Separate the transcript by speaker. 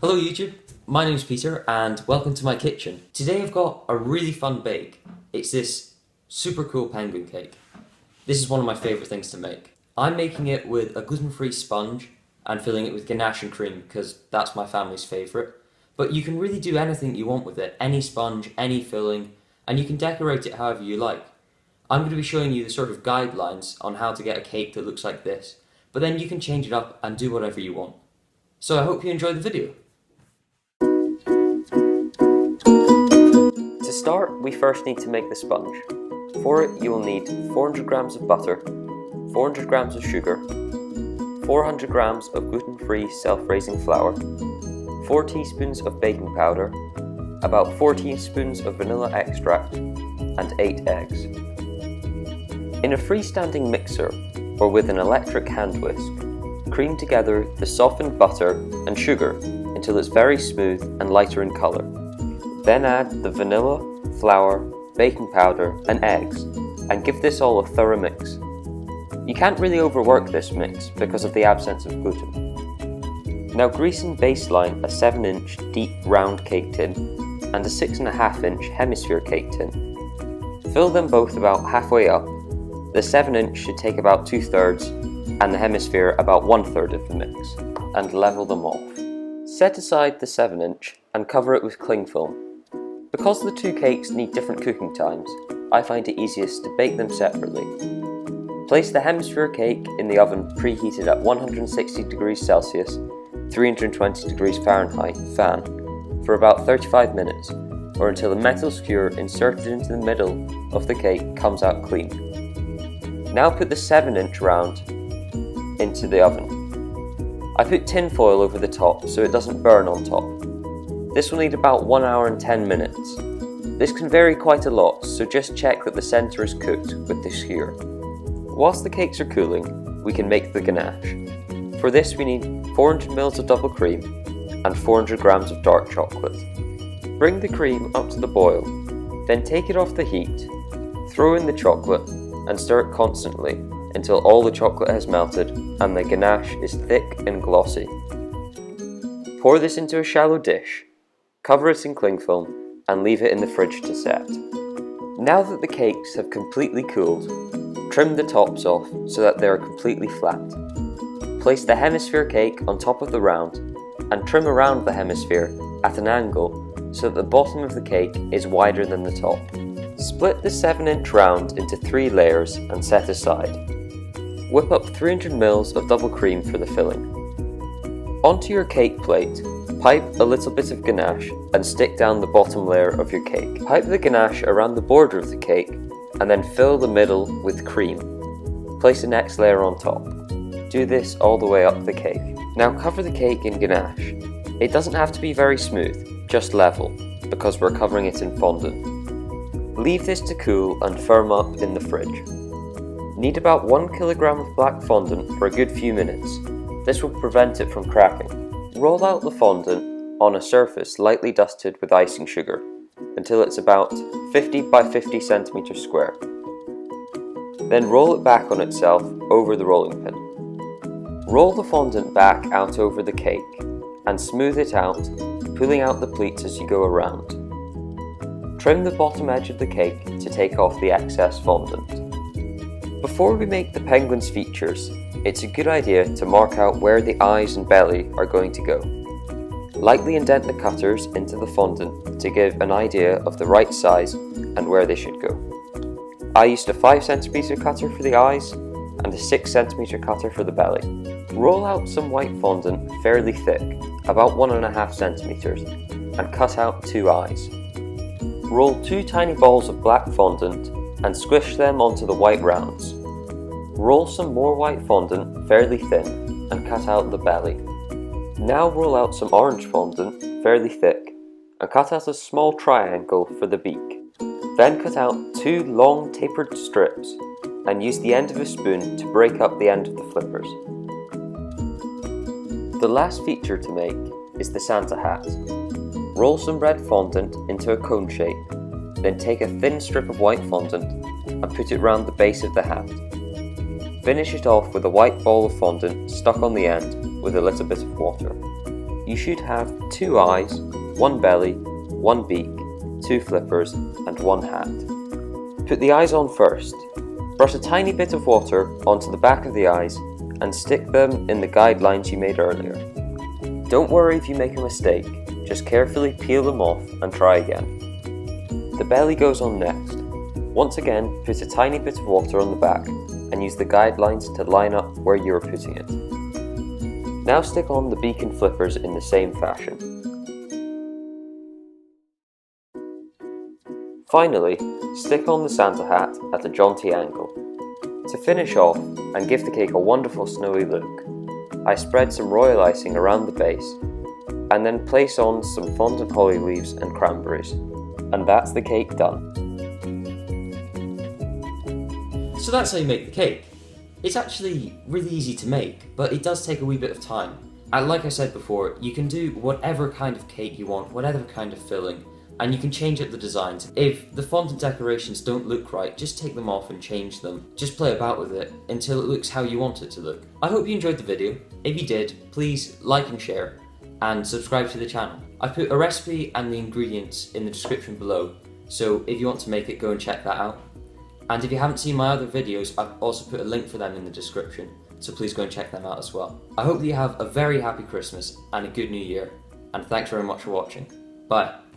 Speaker 1: Hello YouTube, my name's Peter and welcome to my kitchen. Today I've got a really fun bake. It's this super cool penguin cake. This is one of my favourite things to make. I'm making it with a gluten-free sponge and filling it with ganache and cream because that's my family's favourite. But you can really do anything you want with it, any sponge, any filling, and you can decorate it however you like. I'm going to be showing you the sort of guidelines on how to get a cake that looks like this, but then you can change it up and do whatever you want. So I hope you enjoy the video. To start, we first need to make the sponge. For it, you will need 400 grams of butter, 400 grams of sugar, 400 grams of gluten-free self-raising flour, 4 teaspoons of baking powder, about 4 teaspoons of vanilla extract, and 8 eggs. In a freestanding mixer, or with an electric hand whisk, cream together the softened butter and sugar until it's very smooth and lighter in colour. Then add the vanilla, flour, baking powder and eggs and give this all a thorough mix. You can't really overwork this mix because of the absence of gluten. Now grease and baseline a 7-inch deep round cake tin and a 6.5-inch hemisphere cake tin. Fill them both about halfway up. The 7-inch should take about 2/3 and the hemisphere about 1/3 of the mix, and level them off. Set aside the 7-inch and cover it with cling film. Because the two cakes need different cooking times, I find it easiest to bake them separately. Place the hemisphere cake in the oven preheated at 160 degrees Celsius, 320 degrees Fahrenheit fan for about 35 minutes, or until the metal skewer inserted into the middle of the cake comes out clean. Now put the 7-inch round into the oven. I put tin foil over the top so it doesn't burn on top. This will need about 1 hour and 10 minutes. This can vary quite a lot, so just check that the centre is cooked with the skewer. Whilst the cakes are cooling, we can make the ganache. For this we need 400 ml of double cream and 400 grams of dark chocolate. Bring the cream up to the boil, then take it off the heat, throw in the chocolate and stir it constantly until all the chocolate has melted and the ganache is thick and glossy. Pour this into a shallow dish, cover it in cling film and leave it in the fridge to set. Now that the cakes have completely cooled, trim the tops off so that they are completely flat. Place the hemisphere cake on top of the round and trim around the hemisphere at an angle so that the bottom of the cake is wider than the top. Split the 7-inch round into 3 layers and set aside. Whip up 300 ml of double cream for the filling. Onto your cake plate, pipe a little bit of ganache and stick down the bottom layer of your cake. Pipe the ganache around the border of the cake and then fill the middle with cream. Place the next layer on top. Do this all the way up the cake. Now cover the cake in ganache. It doesn't have to be very smooth, just level, because we're covering it in fondant. Leave this to cool and firm up in the fridge. Need about 1 kilogram of black fondant for a good few minutes. This will prevent it from cracking. Roll out the fondant on a surface lightly dusted with icing sugar until it's about 50 by 50 cm square. Then roll it back on itself over the rolling pin. Roll the fondant back out over the cake and smooth it out, pulling out the pleats as you go around. Trim the bottom edge of the cake to take off the excess fondant. Before we make the penguin's features, it's a good idea to mark out where the eyes and belly are going to go. Lightly indent the cutters into the fondant to give an idea of the right size and where they should go. I used a 5 cm cutter for the eyes and a 6 cm cutter for the belly. Roll out some white fondant fairly thick, about 1.5 centimeters, and cut out 2 eyes. Roll 2 tiny balls of black fondant and squish them onto the white rounds. Roll some more white fondant fairly thin and cut out the belly. Now roll out some orange fondant fairly thick and cut out a small triangle for the beak. Then cut out 2 long tapered strips and use the end of a spoon to break up the end of the flippers. The last feature to make is the Santa hat. Roll some red fondant into a cone shape, then take a thin strip of white fondant and put it round the base of the hat. Finish it off with a white ball of fondant stuck on the end with a little bit of water. you should have 2 eyes, 1 belly, 1 beak, 2 flippers and 1 hat. Put the eyes on first. Brush a tiny bit of water onto the back of the eyes and stick them in the guidelines you made earlier. Don't worry if you make a mistake, just carefully peel them off and try again. The belly goes on next. Once again, put a tiny bit of water on the back and use the guidelines to line up where you are putting it. Now stick on the beak and flippers in the same fashion. Finally, stick on the Santa hat at a jaunty angle. To finish off and give the cake a wonderful snowy look, I spread some royal icing around the base and then place on some fondant holly leaves and cranberries. And that's the cake done.
Speaker 2: So that's how you make the cake. It's actually really easy to make, but it does take a wee bit of time. And like I said before, you can do whatever kind of cake you want, whatever kind of filling, and you can change up the designs. If the fondant decorations don't look right, just take them off and change them. Just play about with it until it looks how you want it to look. I hope you enjoyed the video. If you did, please like and share, and subscribe to the channel. I've put a recipe and the ingredients in the description below, so if you want to make it, go and check that out. And if you haven't seen my other videos, I've also put a link for them in the description, so please go and check them out as well. I hope that you have a very happy Christmas and a good New Year, and thanks very much for watching. Bye.